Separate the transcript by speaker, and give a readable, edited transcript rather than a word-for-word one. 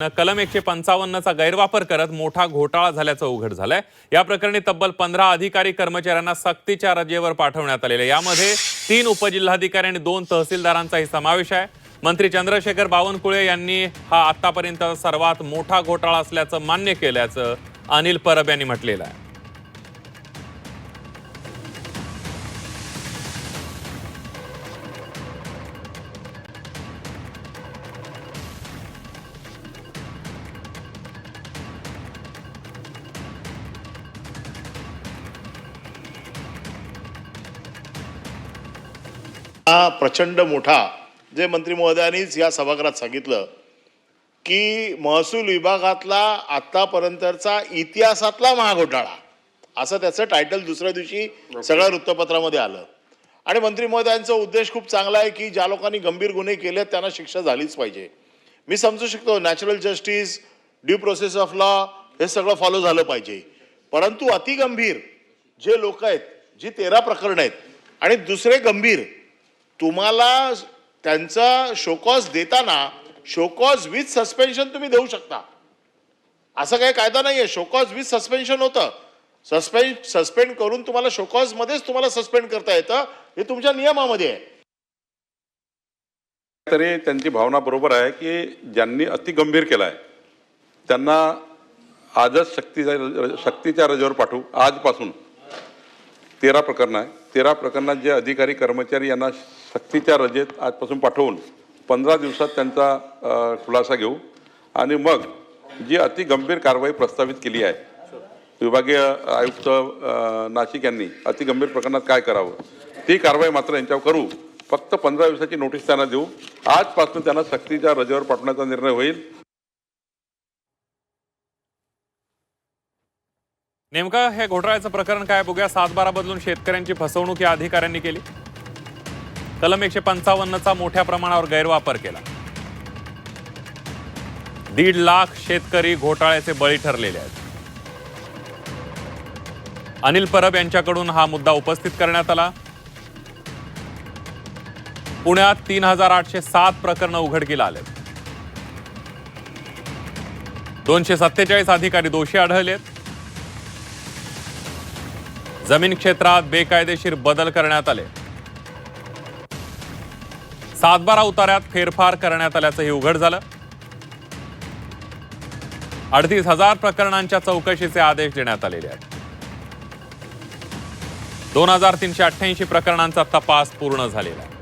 Speaker 1: कलम 155 चा गैरवापर करत मोठा घोटाळा झाल्याचं उघड झालंय। या प्रकरणी तब्बल 15 अधिकारी कर्मचाऱ्यांना सक्तीच्या रजेवर पाठवण्यात आलेले। यामध्ये 3 उपजिल्हाधिकारी आणि 2 तहसीलदारांचाही समावेश आहे। मंत्री चंद्रशेखर बावनकुळे यांनी हा आतापर्यंत सर्वात मोठा घोटाळा असल्याचं मान्य केल्याचं अनिल परब यांनी म्हटलेलं आहे।
Speaker 2: प्रचंड मोठा जे मंत्री महोदयांनीच या सभागृहात सांगितलं की महसूल विभागातला आतापर्यंतचा इतिहासातला महाघोटाळा असं त्याचं टायटल दुसऱ्या दिवशी सगळ्या वृत्तपत्रामध्ये आलं। आणि मंत्री महोदयांचा उद्देश खूप चांगला आहे की ज्या लोकांनी गंभीर गुन्हे केले त्यांना शिक्षा झालीच पाहिजे। मी समजू शकतो natural justice, due process of law हे सगळं फॉलो झालं पाहिजे, परंतु अति गंभीर जे लोक आहेत, जी 13 प्रकरणं आहेत आणि दुसरे गंभीर तुम्हाला त्यांचा शोकॉज देताना शोकॉज विथ सस्पेन्शन तुम्ही देऊ शकता, असं काही कायदा नाहीये। शोकॉज विथ सस्पेन्शन होतं, सस्पेंड करून तुम्हाला शोकॉज मध्येच तुम्हाला सस्पेंड करता येतं, हे तुमच्या नियमामध्ये आहे।
Speaker 3: तरी त्यांची भावना बरोबर आहे की ज्यांनी अति गंभीर केलाय त्यांना आजच सक्तीच्या रजेवर पाठवू। आजपासून 13 प्रकरणं आहे, 13 प्रकरणात जे अधिकारी कर्मचारी यांना सक्तीच्या रजेत आजपासून पाठवून 15 दिवसात त्यांचा खुलासा घेऊ आणि मग जी अति गंभीर कारवाई प्रस्तावित केली आहे विभागीय आयुक्त नाशिक यांनी अति गंभीर प्रकरणात काय करावं ती कारवाई मात्र यांच्यावर करू। फक्त 15 दिवसाची नोटीस त्यांना देऊ। आजपासून त्यांना सक्तीच्या रजेवर पाठवण्याचा निर्णय होईल।
Speaker 1: नेमका हे घोटाळ्याचं प्रकरण काय बघूया। 7/12 बदलून शेतकऱ्यांची फसवणूक या अधिकाऱ्यांनी केली। कलम 155 चा मोठ्या प्रमाणावर गैरवापर केला। 1.5 लाख शेतकरी घोटाळ्याचे बळी ठरलेले आहेत। अनिल परब यांच्याकडून हा मुद्दा उपस्थित करण्यात आला। पुण्यात 3807 प्रकरणं उघडकीला आलेत। 247 अधिकारी दोषी आढळलेत। जमीन क्षेत्रात बेकायदेशीर बदल करण्यात आले। 7/12 उतार्यात फेरफार करण्यात आल्याचंही उघड झालं। 38,000 प्रकरणांच्या चौकशीचे आदेश देण्यात आलेले आहेत। 2388 प्रकरणांचा तपास पूर्ण झालेला आहे।